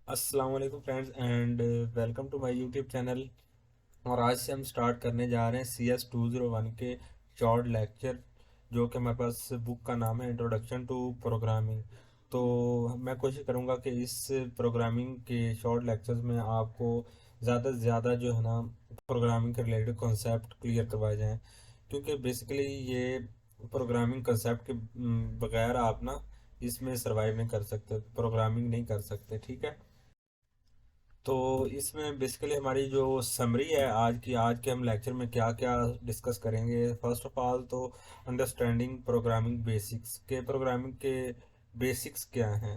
अस्सलाम वालेकुम friends and welcome to my YouTube channel. और आज से हम स्टार्ट करने जा रहे हैं CS 201 के शॉर्ट लेक्चर, जो कि हमारे पास बुक का नाम है इंट्रोडक्शन टू प्रोग्रामिंग। तो मैं कोशिश करूँगा कि इस प्रोग्रामिंग के शॉर्ट लेक्चर्स में आपको ज़्यादा से ज़्यादा जो है ना प्रोग्रामिंग के रिलेटेड कॉन्सेप्ट क्लियर करवाए जाएँ, क्योंकि बेसिकली ये प्रोग्रामिंग कंसेप्ट के बगैर आप ना इसमें सरवाइव नहीं कर सकते, प्रोग्रामिंग नहीं कर सकते। ठीक है। तो इसमें बेसिकली हमारी जो समरी है आज के हम लेक्चर में क्या क्या डिस्कस करेंगे। फर्स्ट ऑफ ऑल तो अंडरस्टैंडिंग प्रोग्रामिंग बेसिक्स के बेसिक्स क्या हैं।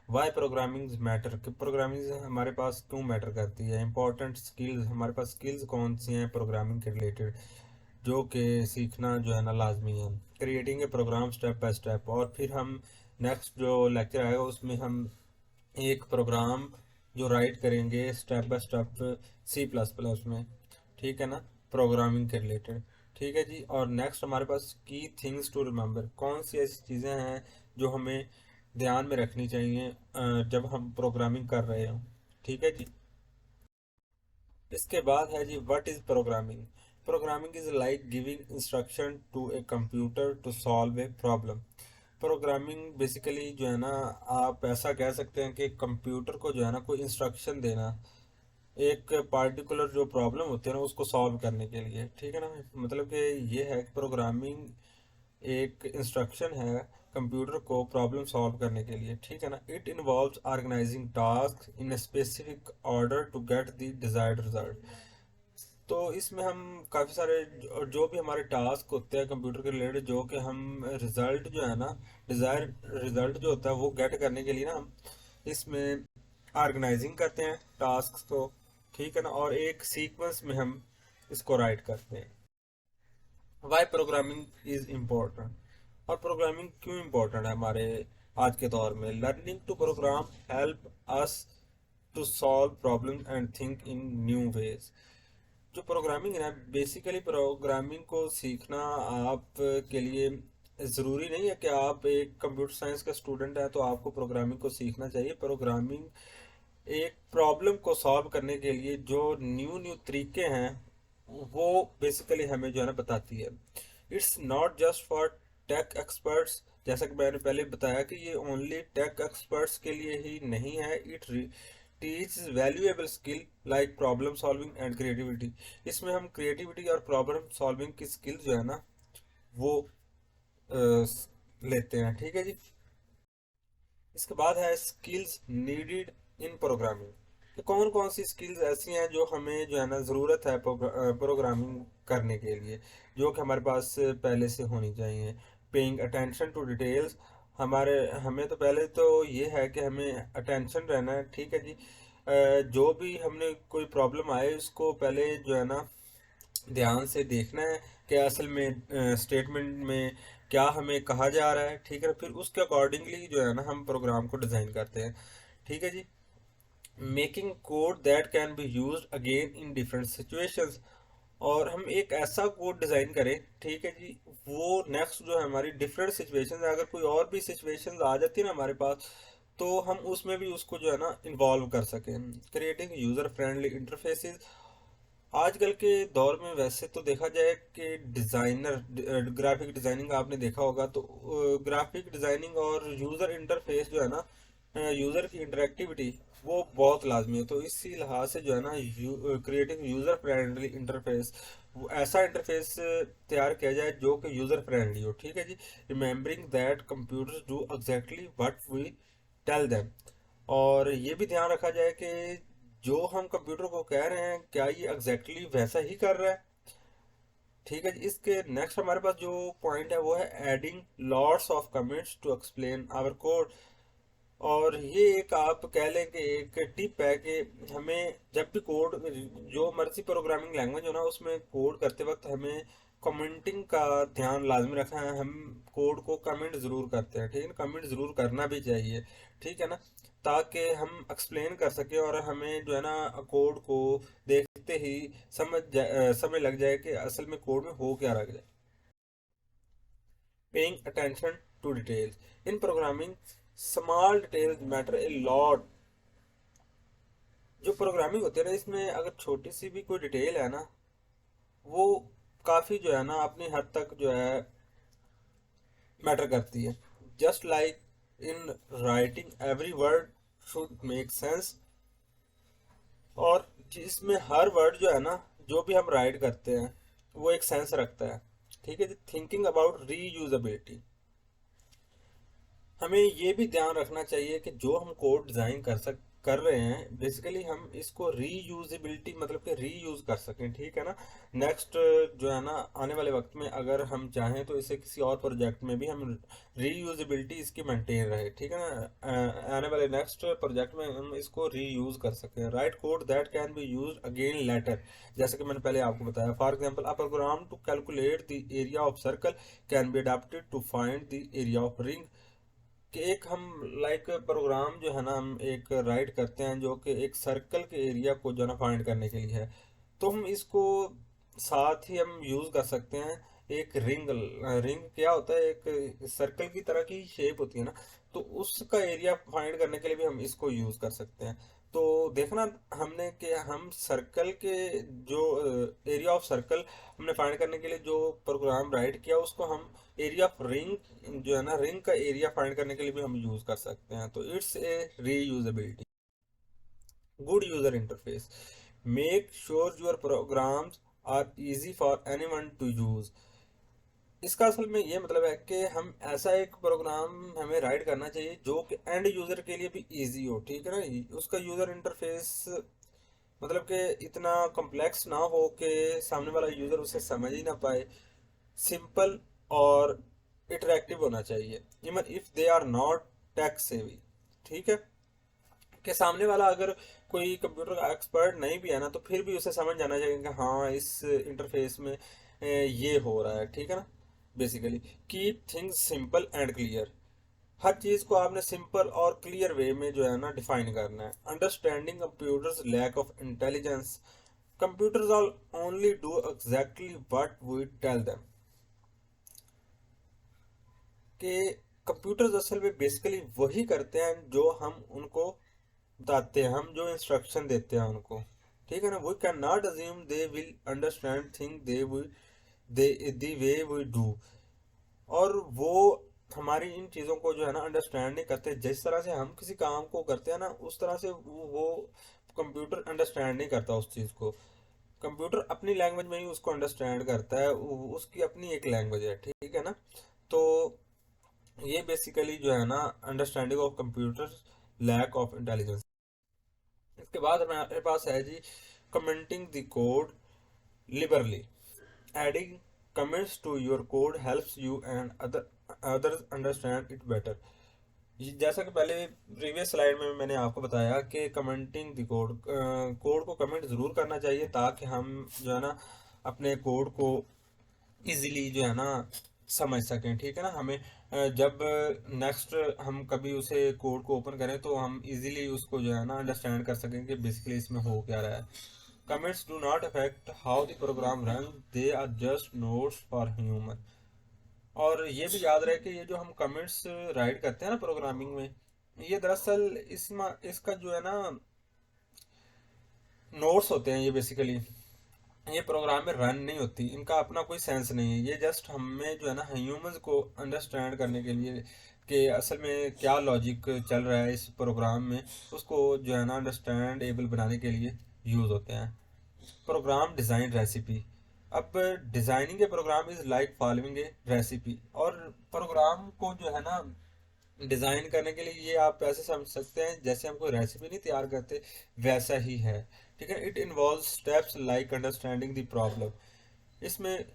वाई प्रोग्रामिंग मैटर, कि प्रोग्रामिंग हमारे पास क्यों मैटर करती है। इंपॉर्टेंट स्किल्स, हमारे पास स्किल्स कौन सी हैं प्रोग्रामिंग के रिलेटेड जो कि सीखना जो है ना लाजमी है। Creating a program step by step, और फिर हम नेक्स्ट जो लेक्चर आएगा उसमें हम एक प्रोग्राम जो राइट करेंगे स्टेप बाय स्टेप C++ में। ठीक है ना, प्रोग्रामिंग के रिलेटेड। ठीक है जी। और नेक्स्ट हमारे पास की थिंग्स टू रिमेंबर, कौन सी ऐसी चीज़ें हैं जो हमें ध्यान में रखनी चाहिए जब हम प्रोग्रामिंग कर रहे हो। ठीक है जी। इसके बाद है जी what is programming. Programming is like giving instruction to a computer to solve a problem. Programming basically जो है ना, आप ऐसा कह सकते हैं कि कंप्यूटर को जो है ना कोई इंस्ट्रक्शन देना एक पार्टिकुलर जो प्रॉब्लम होती है ना उसको सॉल्व करने के लिए। ठीक है ना, मतलब कि ये है कि प्रोग्रामिंग एक इंस्ट्रक्शन है कंप्यूटर को प्रॉब्लम सॉल्व करने के लिए। ठीक है ना, it involves organising task in a specific order to get the desired result. तो इसमें हम काफ़ी सारे जो भी हमारे टास्क होते हैं कंप्यूटर के रिलेटेड, जो कि हम रिजल्ट जो है ना, डिज़ायर रिजल्ट जो होता है वो गेट करने के लिए ना हम इसमें ऑर्गेनाइजिंग करते हैं टास्क को। ठीक है ना, और एक सीक्वेंस में हम इसको राइट करते हैं। वाई प्रोग्रामिंग इज इम्पोर्टेंट, और प्रोग्रामिंग क्यों इम्पोर्टेंट है हमारे आज के दौर में। Learning to program help us to solve problem and think in new ways. जो प्रोग्रामिंग है ना, बेसिकली प्रोग्रामिंग को सीखना आप के लिए ज़रूरी नहीं है कि आप एक कंप्यूटर साइंस का स्टूडेंट है तो आपको प्रोग्रामिंग को सीखना चाहिए। प्रोग्रामिंग एक प्रॉब्लम को सॉल्व करने के लिए जो न्यू न्यू तरीके हैं वो बेसिकली हमें जो है ना बताती है। It's not just for tech experts, जैसा कि मैंने पहले बताया कि ये ओनली टेक एक्सपर्ट्स के लिए ही नहीं है। It teach valuable skill like problem solving and creativity. इसमें हम क्रिएटिविटी और प्रॉब्लम सॉल्विंग की स्किल जो है ना वो लेते हैं। ठीक है जी। इसके बाद है स्किल्स नीडेड इन प्रोग्रामिंग, कि कौन कौन सी स्किल्स ऐसी हैं जो हमें जो है ना ज़रूरत है प्रोग्रामिंग करने के लिए, जो कि हमारे पास पहले से होनी चाहिए। पेइंग अटेंशन टू डिटेल्स, हमारे हमें तो पहले तो ये है कि हमें अटेंशन रहना है। ठीक है जी। जो भी हमने कोई प्रॉब्लम आए उसको पहले जो है ना ध्यान से देखना है कि असल में स्टेटमेंट में क्या हमें कहा जा रहा है। ठीक है, फिर उसके अकॉर्डिंगली जो है ना हम प्रोग्राम को डिज़ाइन करते हैं। ठीक है जी। Making code that can be use again in different situations, और हम एक ऐसा कोड डिज़ाइन करें, ठीक है जी, वो नेक्स्ट जो है हमारी डिफरेंट सिचुएशंस, अगर कोई और भी सिचुएशंस आ जाती है ना हमारे पास, तो हम उसमें भी उसको जो है ना इन्वॉल्व कर सकें। क्रिएटिंग यूज़र फ्रेंडली इंटरफेसेस, आजकल के दौर में वैसे तो देखा जाए कि डिज़ाइनर ग्राफिक डिज़ाइनिंग आपने देखा होगा, तो ग्राफिक डिज़ाइनिंग और यूज़र इंटरफेस जो है ना, यूज़र की इंटरेक्टिविटी वो बहुत लाजमी है। तो इसी लिहाज से जो है ना क्रिएटिंग यूज़र फ्रेंडली इंटरफेस, वो ऐसा इंटरफेस तैयार किया जाए जो कि यूज़र फ्रेंडली हो। ठीक है जी। Remembering that computers do exactly what we tell them, और ये भी ध्यान रखा जाए कि जो हम कंप्यूटर को कह रहे हैं क्या ये एग्जैक्टली exactly वैसा ही कर रहा है। ठीक है जी। इसके नेक्स्ट हमारे पास जो पॉइंट है वो है adding lots of comments to explain our code, और ये एक आप कह लें कि एक टिप है कि हमें जब भी कोड, जो मर्जी प्रोग्रामिंग लैंग्वेज हो ना, उसमें कोड करते वक्त हमें कमेंटिंग का ध्यान लाजमी रखना है। हम कोड को कमेंट ज़रूर करते हैं, ठीक है ना, कमेंट ज़रूर करना भी चाहिए। ठीक है ना, ताकि हम एक्सप्लेन कर सकें और हमें जो है ना कोड को देखते ही समझ लग जाए कि असल में कोड में हो क्या रहा है। Paying attention to details. In programming, small details matter a lot. जो प्रोग्रामिंग होती है ना, इसमें अगर छोटी सी भी कोई डिटेल है ना, वो काफ़ी जो है ना अपनी हद तक जो है मैटर करती है। Just like in writing, every word should make sense. और जिसमें हर वर्ड जो है ना, जो भी हम राइट करते हैं वो एक सेंस रखता है। ठीक है। थिंकिंग अबाउट रीयूजेबिलिटी, हमें ये भी ध्यान रखना चाहिए कि जो हम कोड डिज़ाइन कर रहे हैं, बेसिकली हम इसको रीयूजेबिलिटी मतलब कि रीयूज कर सकें। ठीक है ना। नेक्स्ट जो है ना, आने वाले वक्त में अगर हम चाहें तो इसे किसी और प्रोजेक्ट में भी हम रीयूजेबिलिटी इसकी मेंटेन रहे। ठीक है ना। आने वाले नेक्स्ट प्रोजेक्ट में हम इसको रीयूज कर सकें। Write code that can be use again later, जैसे कि मैंने पहले आपको बताया। For example, a program to calculate the area of circle can be adapted to find the area of ring. कि एक हम लाइक प्रोग्राम जो है ना, हम एक राइट करते हैं जो कि एक सर्कल के एरिया को जो है ना फाइंड करने के लिए है, तो हम इसको साथ ही हम यूज़ कर सकते हैं। एक रिंग, रिंग क्या होता है, एक सर्कल की तरह की शेप होती है ना, तो उसका एरिया फाइंड करने के लिए भी हम इसको यूज़ कर सकते हैं। तो देखना हमने कि हम सर्कल के जो एरिया ऑफ सर्कल हमने फाइंड करने के लिए जो प्रोग्राम राइट किया, उसको हम एरिया ऑफ रिंग जो है ना, रिंग का एरिया फाइंड करने के लिए भी हम यूज कर सकते हैं। तो it's a reusability. Good user interface, make sure your programs are easy for anyone to use. इसका असल में ये मतलब है कि हम ऐसा एक प्रोग्राम हमें राइट करना चाहिए जो कि एंड यूजर के लिए भी इजी हो। ठीक है ना। उसका यूजर इंटरफेस मतलब कि इतना कॉम्प्लेक्स ना हो कि सामने वाला यूजर उसे समझ ही ना पाए। सिंपल और इंटरेक्टिव होना चाहिए, even if they are not tech savvy. ठीक है। कि सामने वाला अगर कोई कंप्यूटर का एक्सपर्ट नहीं भी है ना, तो फिर भी उसे समझ जाना चाहिए कि हाँ, इस इंटरफेस में ये हो रहा है। ठीक है ना। Basically keep things simple and clear, हर चीज को आपने सिंपल और क्लियर वे में जो है ना डिफाइन करना है। Understanding computers lack of intelligence, computers all only do exactly what we tell them. कि कंप्यूटर्स असल में बेसिकली वही करते हैं जो हम उनको बताते हैं, हम जो इंस्ट्रक्शन देते हैं उनको। ठीक है ना। We can not assume they will understand thing they the way we do. और वो हमारी इन चीज़ों को जो है ना अंडरस्टैंड नहीं करते। जिस तरह से हम किसी काम को करते हैं ना, उस तरह से वो कंप्यूटर अंडरस्टैंड नहीं करता उस चीज़ को। कंप्यूटर अपनी लैंग्वेज में ही उसको अंडरस्टैंड करता है, उसकी अपनी एक लैंग्वेज है। ठीक है ना। तो ये बेसिकली जो है ना understanding of computer, lack of intelligence. इसके बाद हमारे पास है जी commenting the code liberally, adding comments to your code helps you and others understand it better. जैसा कि पहले प्रीवियस स्लाइड में मैंने आपको बताया कि कमेंटिंग द कोड, कोड को कमेंट ज़रूर करना चाहिए ताकि हम जो है ना अपने कोड को इजीली जो है ना समझ सकें। ठीक है ना। हमें जब नेक्स्ट हम कभी उसे कोड को ओपन करें तो हम इजीली उसको जो है ना अंडरस्टैंड कर सकें कि बेसिकली इसमें हो क्या रहा है। Comments do not affect how the program run, they are just notes for human. और ये भी याद रहे कि ये जो हम कमेंट्स राइट करते हैं ना प्रोग्रामिंग में, ये दरअसल इसका जो है ना नोट्स होते हैं। ये बेसिकली ये प्रोग्राम में रन नहीं होती, इनका अपना कोई सेंस नहीं है। ये जस्ट हमें जो है ना ह्यूमंस को अंडरस्टैंड करने के लिए कि असल में क्या लॉजिक चल रहा है इस प्रोग्राम में, उसको जो है ना अंडरस्टैंड एबल बनाने के लिए यूज़ होते हैं। प्रोग्राम डिज़ाइन रेसिपी, अब designing a program is like following a recipe. और प्रोग्राम को जो है ना डिज़ाइन करने के लिए ये आप ऐसे समझ सकते हैं जैसे हम कोई रेसिपी नहीं तैयार करते, वैसा ही है। ठीक है। It involve steps like understanding the problem, इसमें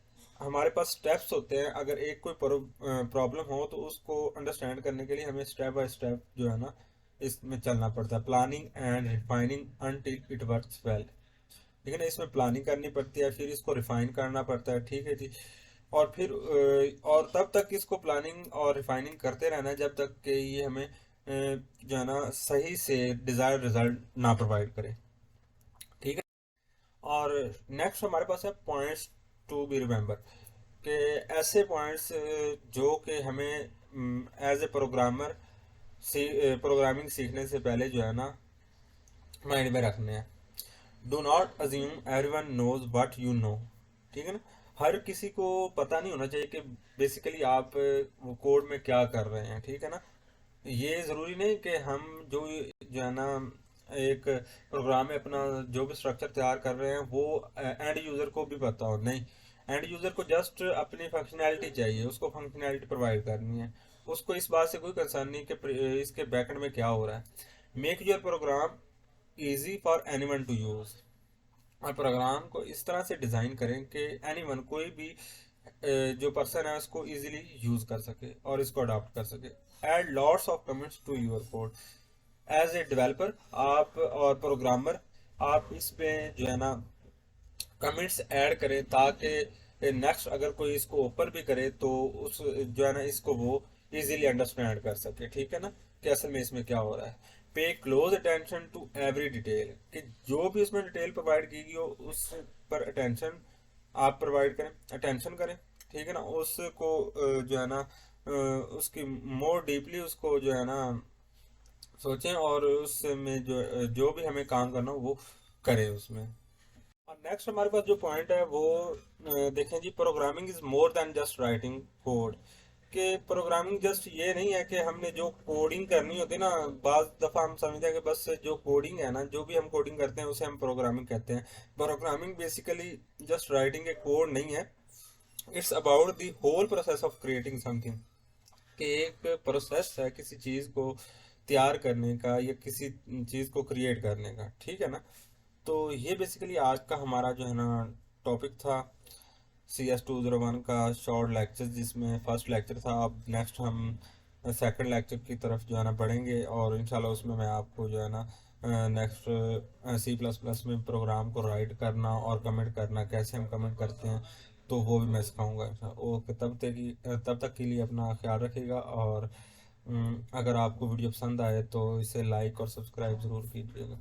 हमारे पास स्टेप्स होते हैं। अगर एक कोई प्रॉब्लम हो तो उसको अंडरस्टैंड करने के लिए हमें स्टेप बाय स्टेप जो है ना इसमें चलना पड़ता है। Planning and refining until it works well. ठीक है ना। इसमें प्लानिंग करनी पड़ती है, फिर इसको रिफाइन करना पड़ता है। ठीक है जी। और फिर और तब तक इसको प्लानिंग और रिफाइनिंग करते रहना है जब तक कि ये हमें जो है ना सही से डिज़ायर्ड रिजल्ट ना प्रोवाइड करे। ठीक है। और नेक्स्ट हमारे पास है पॉइंट्स टू बी रिमेंबर, कि ऐसे पॉइंट्स जो कि हमें एज ए प्रोग्रामर प्रोग्रामिंग सीखने से पहले जो है ना माइंड में रखने हैं। Do not assume everyone knows what you know. ठीक है ना। हर किसी को पता नहीं होना चाहिए कि बेसिकली आप वो कोड में क्या कर रहे हैं। ठीक है ना। ये जरूरी नहीं कि हम जो है ना एक प्रोग्राम में अपना जो भी स्ट्रक्चर तैयार कर रहे हैं वो एंड यूजर को भी पता हो। नहीं, एंड यूजर को जस्ट अपनी फंक्शनैलिटी चाहिए, उसको फंक्शनैलिटी प्रोवाइड करनी है। उसको इस बात से कोई कंसर्न नहीं कि इसके बैकएंड में क्या हो रहा है। Make your program easy for anyone to use. और प्रोग्राम को इस तरह से डिजाइन करें कि एनीवन कोई भी जो पर्सन है उसको इजीली यूज कर सके और इसको अडॉप्ट कर सके। Add lots of comments to your code. As a developer आप और प्रोग्रामर आप इस पे जो है ना कमेंट्स ऐड करें ताकि नेक्स्ट अगर कोई इसको ओपन भी करे तो उस जो है ना इसको वो इजीली अंडरस्टैंड कर सके। ठीक है ना कि असल में इसमें क्या हो रहा है। Pay close attention to every detail, कि जो भी इसमें डिटेल प्रोवाइड की गई हो उस पर अटेंशन आप प्रोवाइड करें, अटेंशन करें। ठीक है ना। उसको जो है ना उसकी मोर डीपली उसको जो है ना सोचें और उसमें जो भी हमें काम करना हो वो करें उसमें। और नेक्स्ट हमारे पास जो पॉइंट है वो देखें जी, programming is more than just writing code. कि प्रोग्रामिंग जस्ट ये नहीं है कि हमने जो कोडिंग करनी होती है ना, बाज दफा हम समझते हैं कि बस जो कोडिंग है ना, जो भी हम कोडिंग करते हैं उसे हम प्रोग्रामिंग कहते हैं। Programming basically just writing a code नहीं है। It's about the whole process of creating something. कि एक प्रोसेस है किसी चीज को तैयार करने का या किसी चीज को क्रिएट करने का। ठीक है ना। तो ये बेसिकली आज का हमारा जो है ना टॉपिक था, CS201 का शॉर्ट लेक्चर, जिसमें फर्स्ट लेक्चर था। अब नेक्स्ट हम सेकंड लेक्चर की तरफ जो है ना बढ़ेंगे और इंशाल्लाह उसमें मैं आपको जो है ना नेक्स्ट C++ में प्रोग्राम को राइट करना और कमेंट करना, कैसे हम कमेंट करते हैं, तो वो भी मैं सिखाऊंगा। ओके, तब तक के लिए अपना ख्याल रखिएगा। और अगर आपको वीडियो पसंद आए तो इसे लाइक और सब्सक्राइब ज़रूर कीजिएगा।